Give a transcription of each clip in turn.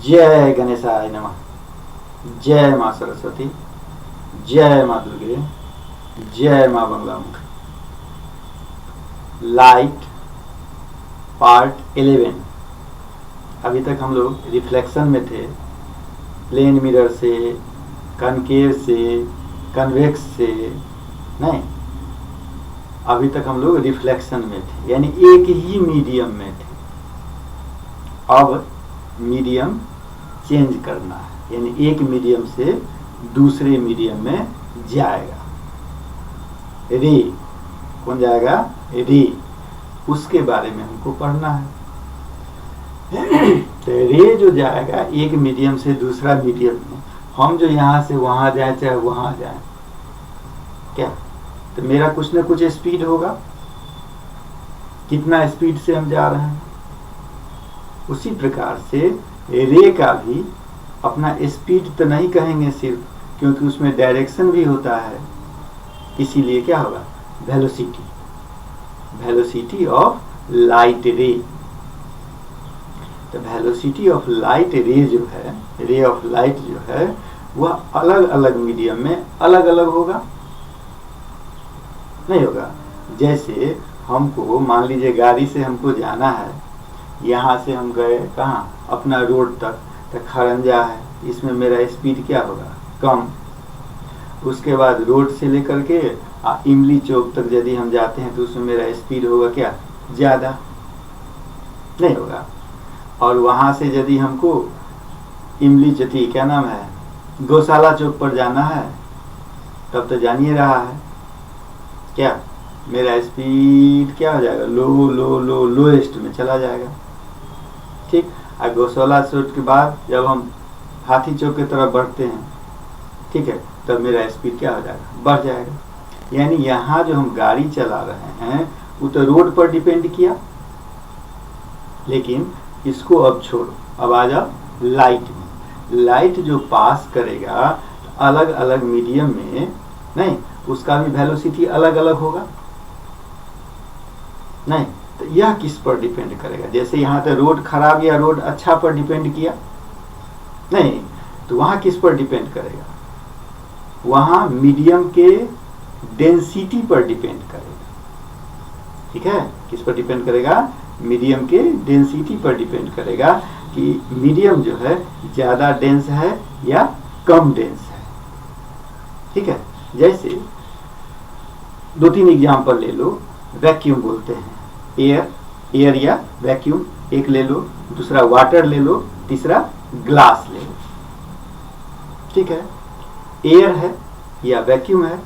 जय गणेशाय नमः। जय माँ सरस्वती, जय माँ दुर्गे, जय माँ बंगलामुख। Light part 11। अभी तक हम लोग रिफ्लेक्शन में थे, प्लेन मिरर से, कनकेव से, कन्वेक्स से नहीं, अभी तक हम लोग रिफ्लेक्शन में थे, यानी एक ही मीडियम में थे। अब मीडियम चेंज करना है, यानी एक मीडियम से दूसरे मीडियम में जाएगा। रे कौन जाएगा? रे, उसके बारे में हमको पढ़ना है। तो रे जो जाएगा एक मीडियम से दूसरा मीडियम में, हम जो यहाँ से वहां जाए चाहे वहां जाए, क्या तो मेरा कुछ ना कुछ स्पीड होगा। कितना स्पीड से हम जा रहे हैं, उसी प्रकार से रे का भी अपना स्पीड तो नहीं कहेंगे सिर्फ, क्योंकि उसमें डायरेक्शन भी होता है। इसीलिए क्या होगा? वेलोसिटी, वेलोसिटी ऑफ लाइट रे। तो वेलोसिटी ऑफ लाइट रे जो है, रे ऑफ लाइट जो है, वह अलग अलग मीडियम में अलग अलग होगा, नहीं होगा। जैसे हमको मान लीजिए गाड़ी से हमको जाना है, यहाँ से हम गए कहाँ? अपना रोड तक, तो खरंजा है, इसमें मेरा स्पीड क्या होगा? कम। उसके बाद रोड से लेकर के इमली चौक तक यदि हम जाते हैं तो उसमें मेरा स्पीड होगा क्या? ज़्यादा, नहीं होगा। और वहाँ से यदि हमको इमली चौकी क्या नाम है, गौशाला चौक पर जाना है, तब तो जानिए रहा है क्या, मेरा स्पीड क्या हो जाएगा? लो लो लो लोएस्ट में चला जाएगा। ठीक। और गौशाला चौक के बाद जब हम हाथी चौक की तरफ बढ़ते हैं, ठीक है, तब मेरा स्पीड क्या हो जाएगा? बढ़ जाएगा। यानी यहाँ जो हम गाड़ी चला रहे हैं वो तो रोड पर डिपेंड किया, लेकिन इसको अब छोड़ो, अब आ जाओ लाइट में। लाइट जो पास करेगा अलग अलग मीडियम में, नहीं, उसका भी वेलोसिटी अलग अलग होगा, नहीं। तो यह किस पर डिपेंड करेगा? जैसे यहाँ तो रोड खराब या रोड अच्छा पर डिपेंड किया, नहीं, तो वहाँ किस पर डिपेंड करेगा? वहाँ मीडियम के डेंसिटी पर डिपेंड करेगा। ठीक है, किस पर डिपेंड करेगा? मीडियम के डेंसिटी पर डिपेंड करेगा कि मीडियम जो है ज़्यादा डेंस है या कम डेंस है। ठीक है, जैसे 2-3 एग्जाम्पल ले लो। वैक्यूम बोलते हैं, एयर, एयर या वैक्यूम एक ले लो, दूसरा वाटर ले लो, तीसरा ग्लास ले लो। ठीक है, एयर है या वैक्यूम है,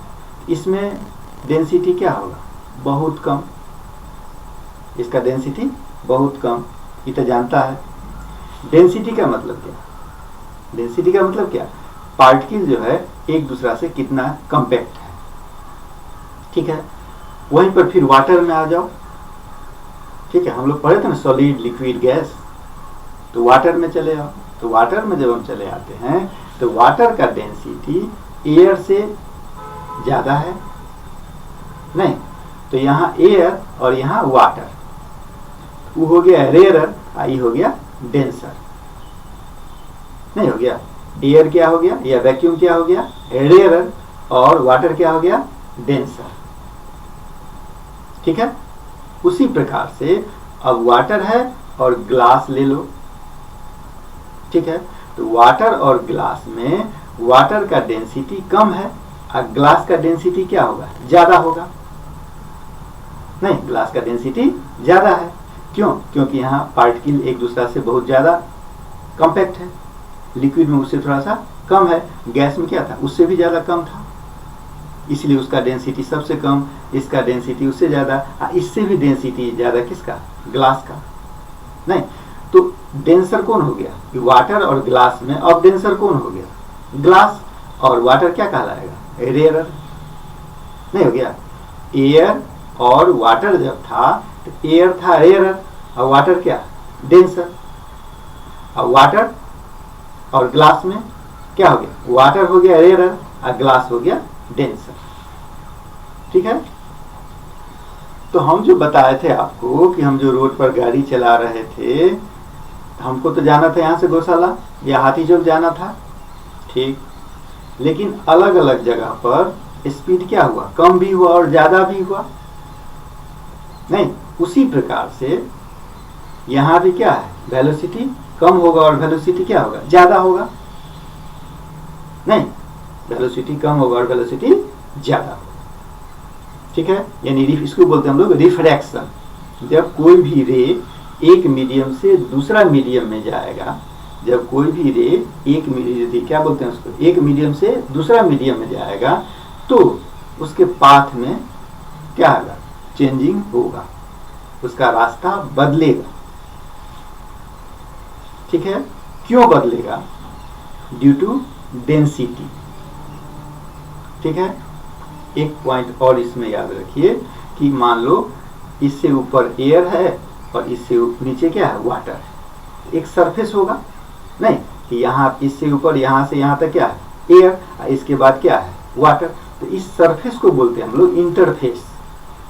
इसमें डेंसिटी क्या होगा? बहुत कम। इसका डेंसिटी बहुत कम, ये तो जानता है। डेंसिटी का मतलब क्या? डेंसिटी का मतलब क्या? पार्टिकल जो है एक दूसरा से कितना कम्पैक्ट है। ठीक है, वहीं पर फिर वाटर में आ जाओ। ठीक है, हम लोग पढ़े थे ना सॉलिड, लिक्विड, गैस, तो वाटर में चले आओ। तो वाटर में जब हम चले आते हैं तो वाटर का डेंसिटी एयर से ज़्यादा है, नहीं, तो यहाँ एयर और यहाँ वाटर, वो हो गया रेयरर, आई हो गया डेंसर, नहीं हो गया। एयर क्या हो गया या वैक्यूम क्या हो गया? रेयरर, और वाटर क्या हो गया? डेंसर। ठीक है, उसी प्रकार से अब वाटर है और ग्लास ले लो। ठीक है, तो वाटर और ग्लास में वाटर का डेंसिटी कम है और ग्लास का डेंसिटी क्या होगा? ज़्यादा होगा, नहीं, ग्लास का डेंसिटी ज़्यादा है। क्यों? क्योंकि यहाँ पार्टिकल एक दूसरा से बहुत ज़्यादा कॉम्पैक्ट है। लिक्विड में उससे थोड़ा सा कम है, गैस में क्या था? उससे भी ज़्यादा कम था, इसलिए उसका डेंसिटी सबसे कम, इसका डेंसिटी उससे ज़्यादा, इससे भी डेंसिटी ज़्यादा किसका? ग्लास का, नहीं। तो डेंसर कौन हो गया? वाटर और ग्लास में। अब डेंसर कौन हो गया? ग्लास। और वाटर क्या कहलाएगा? रेयरर, नहीं हो गया। एयर और वाटर जब था तो एयर था रेयरर और वाटर क्या? डेंसर। और वाटर और ग्लास में क्या हो गया? वाटर हो गया रेयरर और ग्लास हो गया डेंसर। ठीक है, तो हम जो बताए थे आपको कि हम जो रोड पर गाड़ी चला रहे थे, हमको तो जाना था यहाँ से गौशाला या हाथी चौक जाना था, ठीक, लेकिन अलग अलग जगह पर स्पीड क्या हुआ, कम भी हुआ और ज्यादा भी हुआ। नहीं, उसी प्रकार से यहाँ भी क्या है, वेलोसिटी कम होगा और वेलोसिटी क्या होगा, ज्यादा होगा। नहीं, वेलोसिटी कम होगा और वेलोसिटी ज्यादा होगा, ठीक है। यानी इसको बोलते हैं हम लोग रिफ्रैक्शन। जब कोई भी रे एक मीडियम से दूसरा मीडियम में जाएगा, जब कोई भी रे क्या बोलते हैं उसको, एक मीडियम से दूसरा मीडियम में जाएगा, तो उसके पाथ में क्या होगा, चेंजिंग होगा, उसका रास्ता बदलेगा, ठीक है। क्यों बदलेगा, ड्यू टू डेंसिटी, ठीक है। एक पॉइंट और इसमें याद रखिए कि मान लो इससे ऊपर एयर है और इससे नीचे क्या है, वाटर है। एक सरफेस होगा, नहीं कि यहाँ इससे ऊपर यहाँ से यहाँ तक क्या है, एयर, इसके बाद क्या है, वाटर। तो इस सरफेस को बोलते हैं हम लोग इंटरफेस।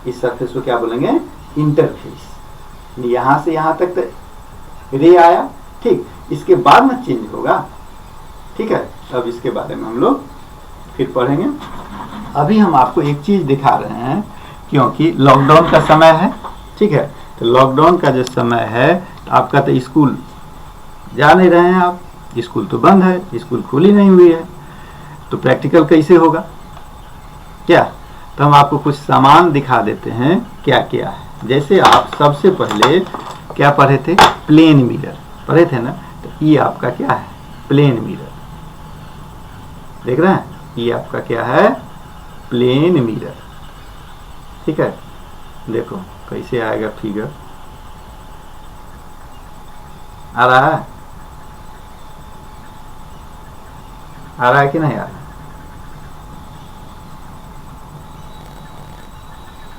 इस सरफेस को क्या बोलेंगे, इंटरफेस। यहाँ से यहाँ तक तो रे आया, ठीक, इसके बाद में चेंज होगा, ठीक है। अब इसके बारे में हम लोग फिर पढ़ेंगे। अभी हम आपको एक चीज दिखा रहे हैं, क्योंकि लॉकडाउन का समय है, ठीक है। तो लॉकडाउन का जो समय है, तो आपका तो स्कूल जा नहीं रहे हैं आप, स्कूल तो बंद है, स्कूल खुली नहीं हुई है, तो प्रैक्टिकल कैसे होगा क्या। तो हम आपको कुछ सामान दिखा देते हैं क्या क्या है। जैसे आप सबसे पहले क्या पढ़े थे, प्लेन मिरर पढ़े थे ना। तो ये आपका क्या है, प्लेन मिरर, देख रहे हैं, ये आपका क्या है, प्लेन मिरर, ठीक है। देखो कैसे आएगा फिगर, आ रहा है, आ रहा है कि नहीं आ रहा है,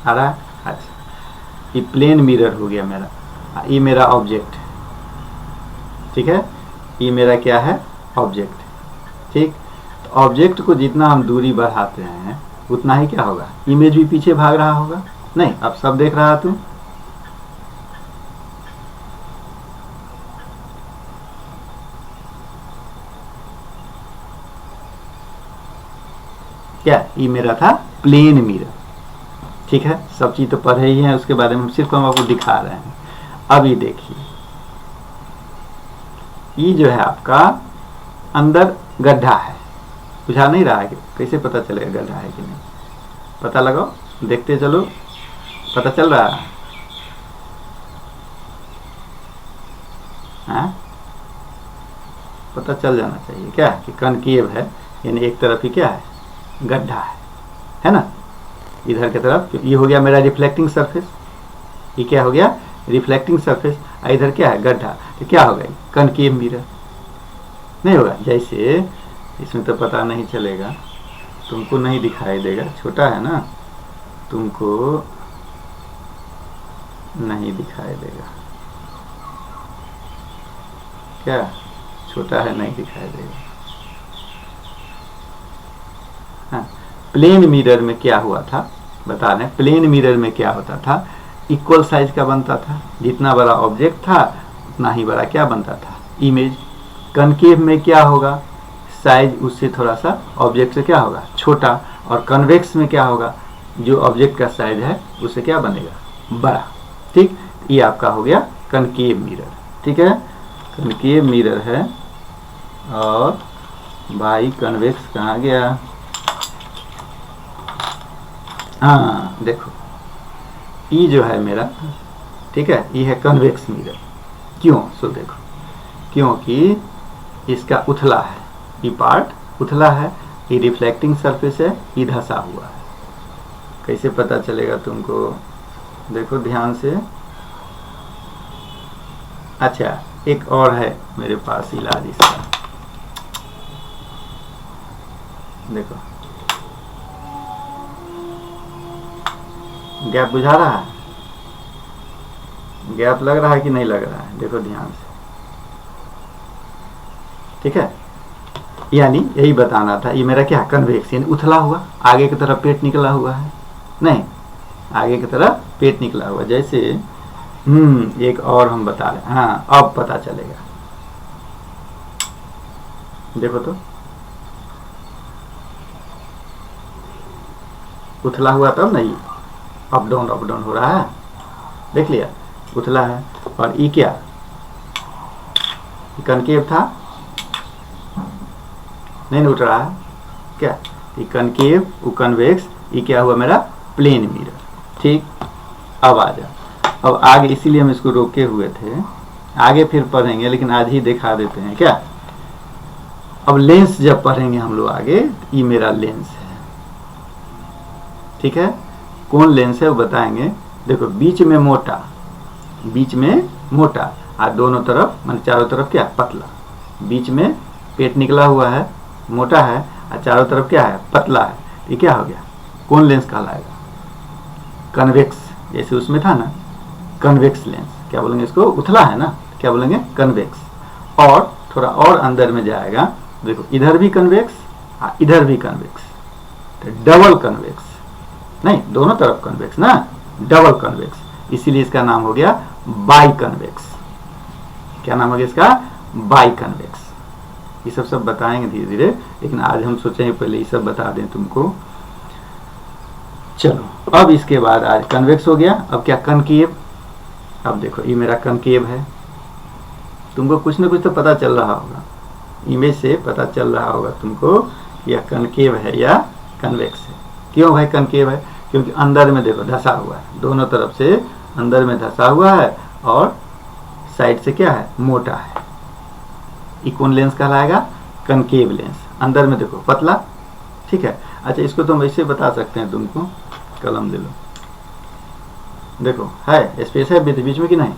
आ रहा है। अच्छा, ये प्लेन मिरर हो गया मेरा, ये मेरा ऑब्जेक्ट, ठीक है। ये मेरा क्या है, ऑब्जेक्ट, ठीक। तो ऑब्जेक्ट को जितना हम दूरी बढ़ाते हैं उतना ही क्या होगा, इमेज भी पीछे भाग रहा होगा। नहीं, अब सब देख रहा तू, क्या, ये मेरा था प्लेन मिरर, ठीक है। सब चीज तो पढ़े ही हैं, उसके बारे में सिर्फ हम आपको दिखा रहे हैं। अभी देखिए, ये जो है आपका अंदर गड्ढा है, बुझा नहीं रहा है, कैसे पता चलेगा गड्ढा है कि नहीं, पता लगाओ, देखते चलो, पता चल रहा है, हाँ? पता चल जाना चाहिए क्या कि कनकेव है, यानी एक तरफ ही क्या है, गड्ढा है ना। इधर की तरफ ये हो गया मेरा रिफ्लेक्टिंग सरफेस, ये क्या हो गया, रिफ्लेक्टिंग सरफेस। इधर क्या है, गड्ढा, तो क्या होगा, कनकेव मिरर नहीं होगा। जैसे इसमें तो पता नहीं चलेगा, तुमको नहीं दिखाई देगा, छोटा है ना, तुमको नहीं दिखाई देगा, क्या, छोटा है, नहीं दिखाई देगा। हाँ, प्लेन मिरर में क्या हुआ था बता रहे हैं, प्लेन मिरर में क्या होता था, इक्वल साइज का बनता था, जितना बड़ा ऑब्जेक्ट था उतना ही बड़ा क्या बनता था, इमेज। कनकेव में क्या होगा, साइज उससे थोड़ा सा ऑब्जेक्ट से क्या होगा, छोटा, और कन्वेक्स में क्या होगा, जो ऑब्जेक्ट का साइज है उससे क्या बनेगा, बड़ा, ठीक। ये आपका हो गया कनकेव मिरर, ठीक है, कनकेव मिरर है। और भाई कन्वेक्स कहाँ गया, हाँ देखो, ये जो है मेरा, ठीक है, ये है कन्वेक्स मिरर। क्यों, सो देखो, क्योंकि इसका उथला है, ये पार्ट उथला है, ये रिफ्लेक्टिंग सरफेस है, ये धंसा हुआ है। कैसे पता चलेगा तुमको, देखो ध्यान से। अच्छा, एक और है मेरे पास इलाज इसका, देखो गैप बुझा रहा है, गैप लग रहा है कि नहीं लग रहा है, देखो ध्यान से, ठीक है। यानी यही बताना था, ये मेरा क्या, कन्वेक्स, यानी उथला हुआ, आगे की तरफ पेट निकला हुआ है, नहीं, आगे की तरफ पेट निकला हुआ। जैसे एक और हम बता रहे, हाँ अब पता चलेगा। देखो तो उथला हुआ तब नहीं, अप डाउन हो रहा है, देख लिया, उथला है। और ई क्या, कनकेव था, नहीं उठ रहा है क्या, ये कनकेव, वो कन्वेक्स, ये क्या हुआ मेरा प्लेन मिरर। ठीक, अब आ जा, अब आगे, इसीलिए हम इसको रोके हुए थे, आगे फिर पढ़ेंगे, लेकिन आज ही दिखा देते हैं क्या। अब लेंस जब पढ़ेंगे हम लोग आगे, ये मेरा लेंस है, ठीक है, कौन लेंस है वो बताएंगे। देखो बीच में मोटा, बीच में मोटा, और दोनों तरफ माने चारों तरफ क्या, पतला, बीच में पेट निकला हुआ है, मोटा है, और चारों तरफ क्या है, पतला है, ये क्या हो गया, कौन लेंस कहलाएगा, कन्वेक्स, जैसे उसमें था ना कन्वेक्स लेंस, क्या बोलेंगे इसको, उथला है ना, क्या बोलेंगे, कन्वेक्स। और थोड़ा और अंदर में जाएगा, देखो इधर भी कन्वेक्स, इधर भी कन्वेक्स, तो डबल कन्वेक्स, नहीं दोनों तरफ कन्वेक्स ना, डबल कन्वेक्स, इसीलिए इसका नाम हो गया बाई कन्वेक्स। क्या नाम हो गया इसका, बाई कन्वेक्स। ये सब बताएंगे धीरे धीरे, लेकिन आज हम सोचेंगे पहले ये सब बता दें तुमको। चलो अब इसके बाद आज कन्वेक्स हो गया, अब क्या कनकेव। अब देखो ये मेरा कनकेव है, तुमको कुछ ना कुछ तो पता चल रहा होगा, इमेज से पता चल रहा होगा तुमको यह कनकेव है या कन्वेक्स है। क्यों भाई कनकेव है, क्योंकि अंदर में देखो धंसा हुआ है, दोनों तरफ से अंदर में धंसा हुआ है, और साइड से क्या है, मोटा है, ये कौन लेंस कहलाएगा, कनकेव लेंस। अंदर में देखो पतला, ठीक है। अच्छा इसको तुम ऐसे बता सकते हैं, तुमको कलम ले लो, देखो है स्पेस है बीच में कि नहीं,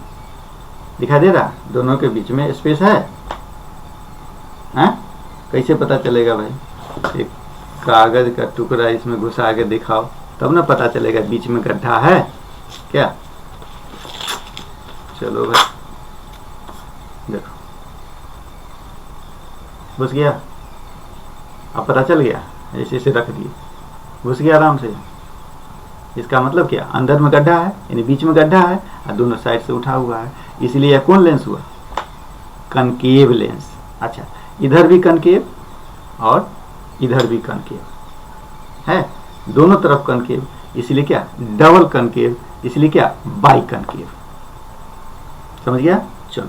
दिखाई दे रहा, दोनों के बीच में स्पेस है, कैसे पता चलेगा भाई, एक कागज का टुकड़ा इसमें घुसा के दिखाओ, तब ना पता चलेगा बीच में गड्ढा है क्या। चलो भाई देखो घुस गया, अब पता चल गया, ऐसे ऐसे रख दिए, घुस गया आराम से। इसका मतलब क्या, अंदर में गड्ढा है, यानी बीच में गड्ढा है, और दोनों साइड से उठा हुआ है, इसलिए कौन लेंस हुआ, कनकेव लेंस। अच्छा इधर भी कनकेव और इधर भी कनकेव है, दोनों तरफ कनकेव, इसलिए क्या डबल कनकेव, इसलिए क्या बाई कनकेव। समझ गया। चलो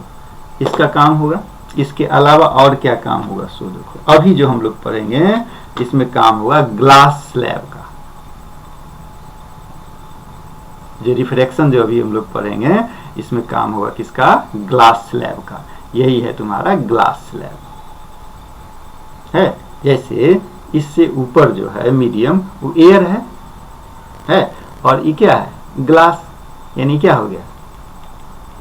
इसका काम होगा, इसके अलावा और क्या काम होगा सो देखो, अभी जो हम लोग पढ़ेंगे इसमें काम होगा ग्लास स्लैब का, जो रिफ्रैक्शन जो अभी हम लोग पढ़ेंगे इसमें काम होगा किसका, ग्लास स्लैब का। यही है तुम्हारा ग्लास स्लैब है। जैसे इससे ऊपर जो है मीडियम वो एयर है, और ये क्या है ग्लास, यानी क्या हो गया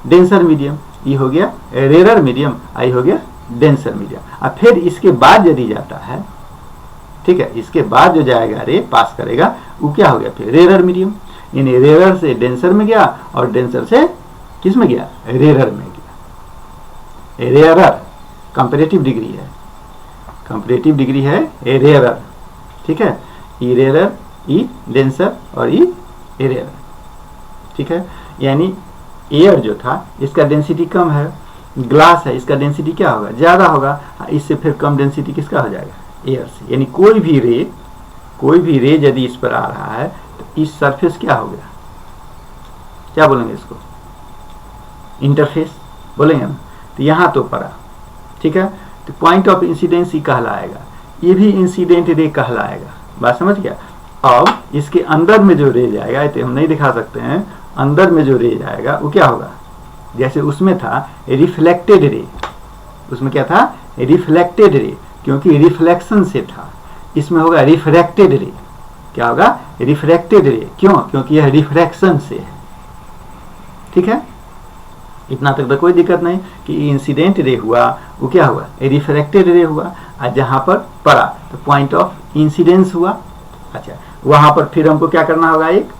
डेंसर मीडियम, ये हो गया रेयर मीडियम, आई हो गया डेंसर मीडियम। और फिर इसके बाद यदि जाता है, ठीक है, इसके बाद जो जाएगा रे पास करेगा वो क्या हो गया फिर रेयर मीडियम, यानी रेयर से डेंसर में गया और डेंसर से किस में गया, रेयर में गया। रेयर कंपैरेटिव डिग्री है, कंपैरेटिव डिग्री है रेयर, ठीक है, ई रेयर ई डेंसर और ई रेयर, ठीक है। यानी एयर जो था इसका डेंसिटी कम है, ग्लास है इसका डेंसिटी क्या होगा, ज्यादा होगा, इससे फिर कम डेंसिटी किसका हो जाएगा, एयर से। यानी कोई भी रे यदि इस पर आ रहा है तो इस सरफेस क्या हो गया, क्या बोलेंगे इसको, इंटरफेस बोलेंगे ना, तो यहाँ तो पड़ा, ठीक है, तो पॉइंट ऑफ इंसिडेंस ही कहलाएगा, ये भी इंसिडेंट रे कहलाएगा। बात समझ गया। अब इसके अंदर में जो रे जाएगा, तो हम नहीं दिखा सकते हैं, अंदर में जो रे जाएगा वो क्या होगा, जैसे उसमें था रिफ्लेक्टेड रे, उसमें क्या था रिफ्लेक्टेड रे, क्योंकि रिफ्लेक्शन से था, इसमें होगा रिफ्रैक्टेड रे, क्या होगा रिफ्रैक्टेड रे, क्यों, क्योंकि यह रिफ्रैक्शन से है, ठीक है। इतना तक तो कोई दिक्कत नहीं कि इंसिडेंट रे हुआ वो क्या हुआ रिफ्रैक्टेड रे हुआ, और जहां पर पड़ा तो पॉइंट ऑफ इंसिडेंस हुआ। अच्छा वहां पर फिर हमको क्या करना होगा, एक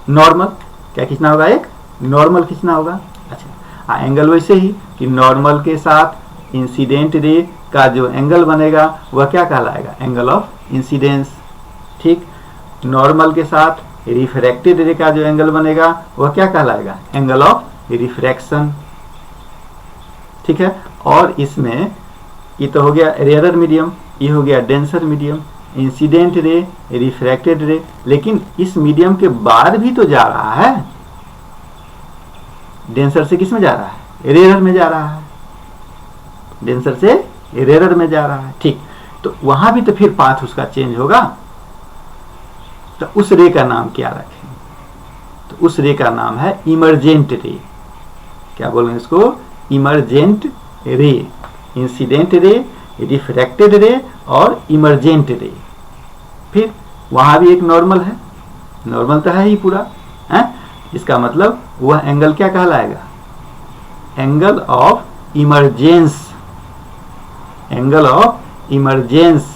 नॉर्मल, क्या खींचना होगा, एक नॉर्मल खींचना होगा। अच्छा एंगल वैसे ही कि नॉर्मल के साथ इंसिडेंट रे का जो एंगल बनेगा वह क्या कहलाएगा, एंगल ऑफ इंसिडेंस, ठीक। नॉर्मल के साथ रिफ्रैक्टेड रे का जो एंगल बनेगा वह क्या कहलाएगा, एंगल ऑफ रिफ्रैक्शन। ठीक है, और इसमें ये तो हो गया रेयरर मीडियम, ये हो गया denser medium, incident ray, refracted रे। लेकिन इस मीडियम के बाद भी तो जा रहा है, डेंसर से किस में जा रहा है, रेयरर में जा रहा है, डेंसर से रेयरर में जा रहा है। ठीक, तो वहां भी तो फिर पाथ उसका चेंज होगा, तो उस रे का नाम क्या रखें, तो उस रे का नाम है इमरजेंट रे। क्या बोलेंगे इसको, emergent ray, incident ray, refracted रे और इमरजेंट रे। फिर वहां भी एक नॉर्मल है, नॉर्मल तो है ही पूरा है, इसका मतलब वह एंगल क्या कहलाएगा, angle of emergence, angle of emergence,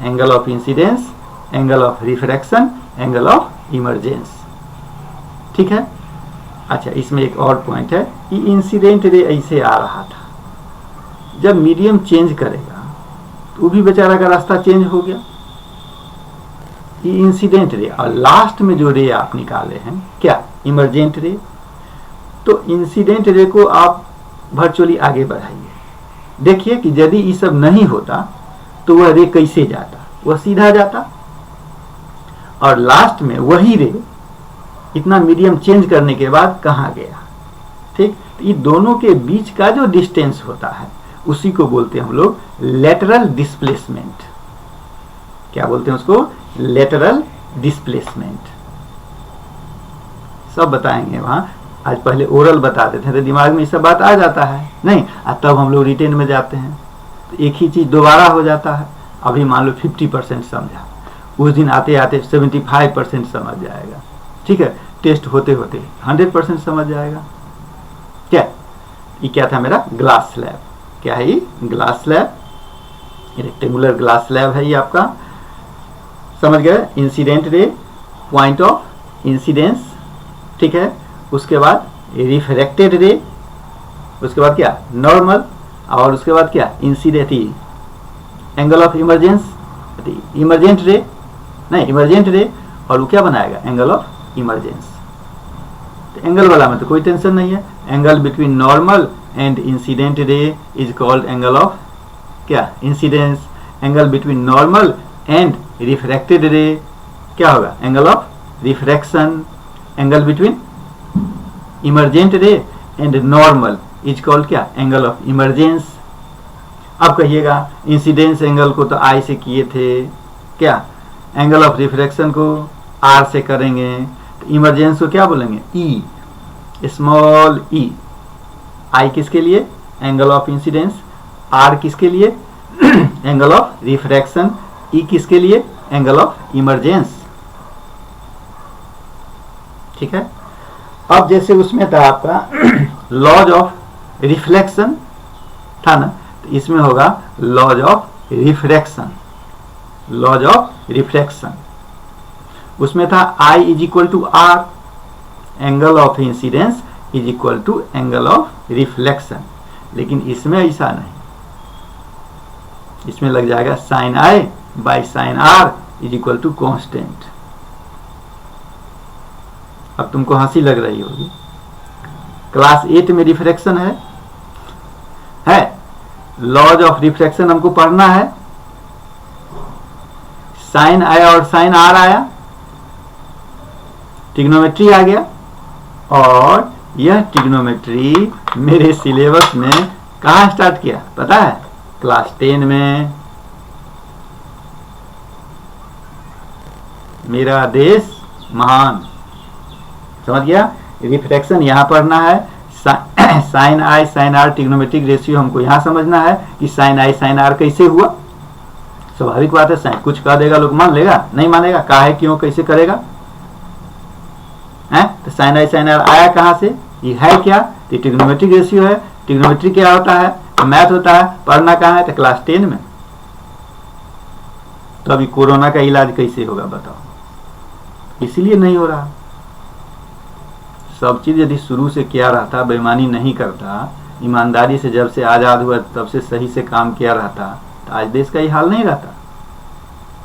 angle of incidence, angle of refraction, angle of emergence. ठीक है, अच्छा इसमें एक और पॉइंट है कि इंसिडेंट रे ऐसे आ रहा था, जब मीडियम चेंज करेगा तो भी बेचारा का रास्ता चेंज हो गया, ये इंसिडेंट रे। और लास्ट में जो रे आप निकाले हैं क्या, इमरजेंट रे। तो इंसिडेंट रे को आप वर्चुअली आगे बढ़ाइए, देखिए कि यदि ये सब नहीं होता तो वह रे कैसे जाता, वह सीधा जाता, और लास्ट में वही रे इतना मीडियम चेंज करने के बाद कहाँ गया। ठीक, तो ये दोनों के बीच का जो डिस्टेंस होता है उसी को बोलते हैं हम लोग लेटरल डिस्प्लेसमेंट। क्या बोलते हैं उसको, लेटरल डिस्प्लेसमेंट। सब बताएंगे वहां, आज पहले ओरल बता देते हैं तो दिमाग में ये सब बात आ जाता है नहीं, तब हम लोग रिटेन में जाते हैं तो एक ही चीज दोबारा हो जाता है। अभी मान लो 50% समझा, उस दिन आते आते 75% समझ जाएगा। ठीक है, टेस्ट होते होते 100% समझ जाएगा। क्या ये क्या था मेरा, ग्लास स्लैब। क्या है ये, glass slab, rectangular glass slab है ये आपका, समझ गए। Incident ray, point of incidence, ठीक है, उसके बाद रिफ्रैक्टेड रे, उसके बाद क्या, नॉर्मल, और उसके बाद क्या, incident, angle of emergence, emergent ray, नहीं इमरजेंट रे, और वो क्या बनाएगा, एंगल ऑफ इमरजेंस। तो एंगल वाला में तो कोई टेंशन नहीं है, angle between normal and incident ray is called angle of क्या, incidence. Angle between normal and refracted ray क्या होगा, angle of refraction. Angle between emergent ray and normal is called क्या, एंगल ऑफ इमरजेंस। अब कहिएगा incidence angle को तो आई से किए थे, क्या एंगल ऑफ रिफ्रैक्शन को आर से करेंगे, तो इमरजेंस को क्या बोलेंगे, ई, स्मॉल ई। आई किसके लिए, एंगल ऑफ इंसिडेंस, आर किसके लिए, एंगल ऑफ रिफ्रैक्शन, ई किसके लिए, एंगल ऑफ इमरजेंस। ठीक है, अब जैसे उसमें था आपका लॉज ऑफ रिफ्लेक्शन था ना, तो इसमें होगा laws of refraction, laws of refraction. उसमें था i is equal to r, angle of incidence is equal to angle of reflection. लेकिन इसमें ऐसा नहीं, इसमें लग जाएगा sine i by sine r is equal to constant. अब तुमको हंसी लग रही होगी, क्लास 8 में रिफ्रैक्शन है, लॉज ऑफ रिफ्रैक्शन हमको पढ़ना है, साइन आया और साइन आर आया, ट्रिग्नोमेट्री आ गया, और यह ट्रिग्नोमेट्री मेरे सिलेबस में कहाँ स्टार्ट किया पता है, क्लास 10 में। मेरा देश महान, समझ गया। रिफ्रैक्शन यहाँ पढ़ना है, sine i sine r trigonometric ratio हमको यहाँ समझना है कि साइन आई साइन आर कैसे हुआ। स्वाभाविक बात है, साइन कुछ कह देगा लोग मान लेगा, नहीं मानेगा, काहे क्यों कैसे करेगा है। तो साइन आई साइन आर आया कहाँ से, ये है क्या, तो ट्रिग्नोमेट्रिक रेशियो है। ट्रिग्नोमेट्री क्या होता है, तो मैथ होता है, पढ़ना कहाँ है, तो क्लास 10 में। तो अभी कोरोना का इलाज कैसे होगा बताओ, इसीलिए नहीं हो रहा। सब चीज यदि शुरू से किया रहता, बेईमानी नहीं करता, ईमानदारी से जब से आजाद हुआ तब से सही से काम किया रहता, तो आज देश का ये हाल नहीं रहता।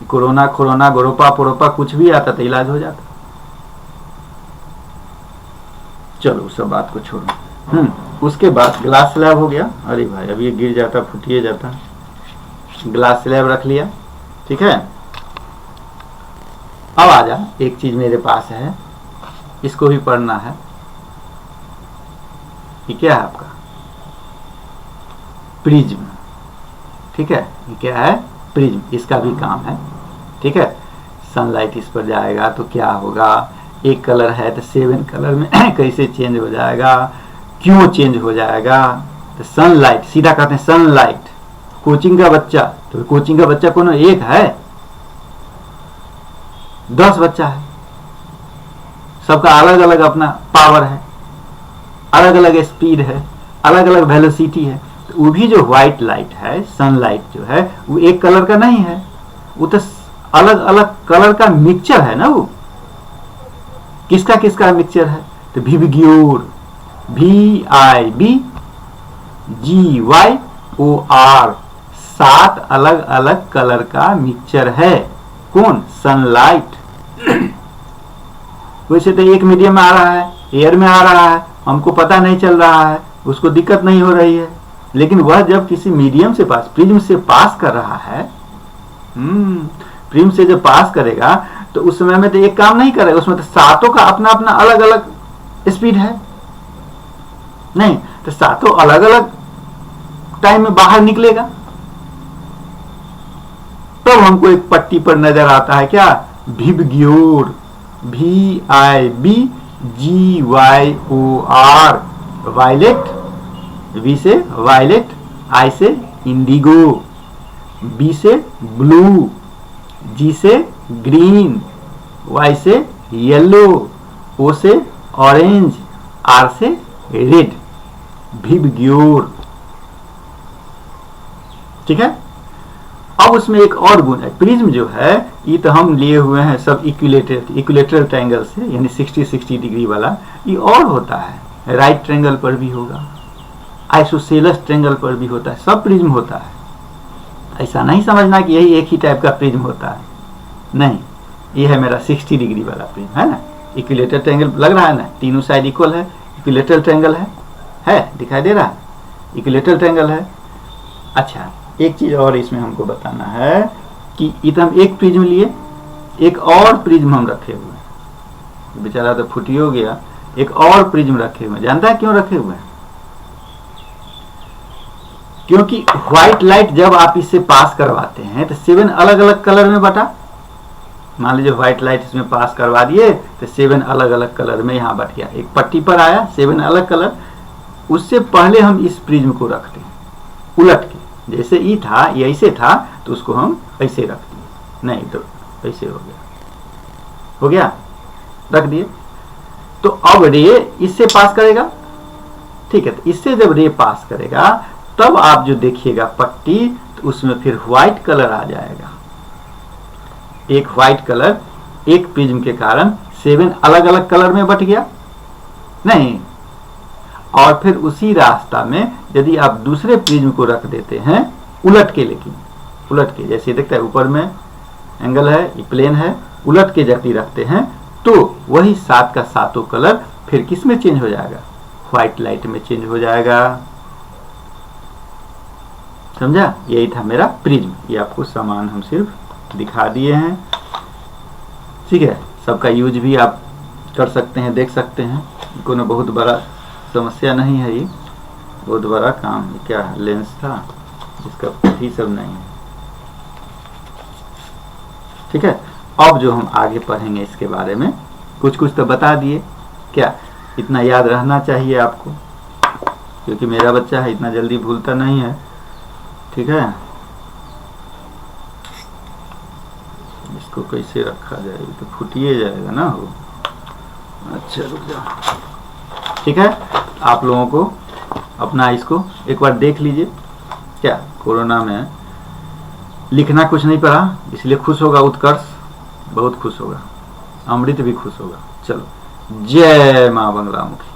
कोरोना खोरोना गोरोपा पोरोपा कुछ भी आता तो इलाज हो जाता। चलो सब बात को छोड़ो। उसके बाद ग्लास स्लैब हो गया। अरे भाई अब ये गिर जाता, फुटिए जाता। ग्लास स्लैब रख लिया, ठीक है। अब आ जा, एक चीज मेरे पास है, इसको भी पढ़ना है। ये क्या है आपका? प्रिज्म, ठीक है। ये क्या है? प्रिज्म। इसका भी काम है, ठीक है। सनलाइट इस पर जाएगा तो क्या होगा? एक कलर है तो 7 कलर में कैसे चेंज हो जाएगा, क्यों चेंज हो जाएगा? तो सनलाइट, सीधा कहते हैं सनलाइट। कोचिंग का बच्चा, तो कोचिंग का बच्चा कोनो एक है? 10 बच्चा है, सबका अलग अलग अपना पावर है, अलग अलग स्पीड है, अलग अलग वेलोसिटी है। तो वो भी जो व्हाइट लाइट है, सनलाइट जो है, वो एक कलर का नहीं है, वो तो अलग अलग कलर का मिक्सचर है ना। वो किसका किसका मिक्सचर है? तो विबग्योर, VIBGYOR, 7 अलग अलग कलर का मिक्सचर है। कौन? सनलाइट। वैसे तो एक मीडियम में आ रहा है, एयर में आ रहा है, हमको पता नहीं चल रहा है, उसको दिक्कत नहीं हो रही है। लेकिन वह जब किसी मीडियम से पास, प्रिज्म से पास कर रहा है, प्रिज्म से जब पास करेगा तो उस समय में तो एक काम नहीं करेगा, उसमें तो 7 का अपना अपना अलग अलग स्पीड है। नहीं तो 7 अलग अलग टाइम में बाहर निकलेगा, तब हमको एक पट्टी पर नजर आता है क्या? विबग्योर, VIBGYOR, वायलेट, V से वायलेट, I से इंडिगो, B से ब्लू, G से ग्रीन, Y से येलो, O से ऑरेंज, R से रेड। विबग्योर, ठीक है। अब उसमें एक और गुण है। प्रिज्म जो है ये तो हम लिए हुए हैं सब इक्विलेटरल ट्रायंगल से, यानी 60-60 डिग्री वाला। ये और होता है, राइट ट्रायंगल पर भी होगा, आइसोसेलेस ट्रायंगल पर भी होता है, सब प्रिज्म होता है। ऐसा नहीं समझना कि यही एक ही टाइप का प्रिज्म होता है, नहीं। ये है मेरा 60 डिग्री वाला प्रिज्म, है ना। इक्विलेटरल ट्रायंगल लग रहा है ना, तीनों साइड इक्वल है, इक्विलेटरल ट्रायंगल है, दिखाई दे रहा है, इक्विलेटरल ट्रायंगल है। अच्छा, एक चीज और इसमें हमको बताना है कि इधर हम एक प्रिज्म लिए, एक और प्रिज्म हम रखे हुए हैं, बेचारा तो फुटी हो गया। एक और प्रिज्म रखे हुए हैं, जानता है क्यों रखे हुए हैं? क्योंकि व्हाइट लाइट जब आप इससे पास करवाते हैं तो 7 अलग अलग कलर में बटा। मान लीजिए व्हाइट लाइट इसमें पास करवा दिए तो 7 अलग अलग कलर में यहाँ बट गया, एक पट्टी पर आया 7 अलग कलर। उससे पहले हम इस प्रिज्म को रखते हैं उलट के, जैसे ई था ये ऐसे था तो उसको हम ऐसे रख दिए, नहीं तो ऐसे हो गया, रख दिए। तो अब रे इससे पास करेगा, ठीक है। तो इससे जब रे पास करेगा तब आप जो देखिएगा पट्टी, तो उसमें फिर व्हाइट कलर आ जाएगा। एक व्हाइट कलर एक प्रिज्म के कारण 7 अलग अलग कलर में बट गया नहीं। और फिर उसी रास्ता में यदि आप दूसरे प्रिज्म को रख देते हैं उलट के, लेकिन उलट के, जैसे देखते हैं ऊपर में एंगल है, ये प्लेन है, उलट के जब रखते हैं तो वही 7 का 7 कलर फिर किस में चेंज हो जाएगा? व्हाइट लाइट में चेंज हो जाएगा। समझा? यही था मेरा प्रिज्म। ये आपको सामान हम सिर्फ दिखा दिए हैं, ठीक है। सबका यूज भी आप कर सकते हैं, देख सकते हैं, कोनो बहुत बड़ा समस्या नहीं है। ये बहुत बड़ा काम है, क्या है? लेंस था, इसका ही सब नहीं है, ठीक है। अब जो हम आगे पढ़ेंगे इसके बारे में, कुछ कुछ तो बता दिए, क्या इतना याद रहना चाहिए आपको, क्योंकि मेरा बच्चा है इतना जल्दी भूलता नहीं है, ठीक है। इसको कैसे रखा जाए, तो फुटिए जाएगा ना हो। अच्छा रुक जाओ, ठीक है। आप लोगों को अपना इसको एक बार देख लीजिए। क्या कोरोना में लिखना कुछ नहीं पड़ा, इसलिए खुश होगा उत्कर्ष, बहुत खुश होगा, अमृत भी खुश होगा। चलो, जय मां बंगलामुखी।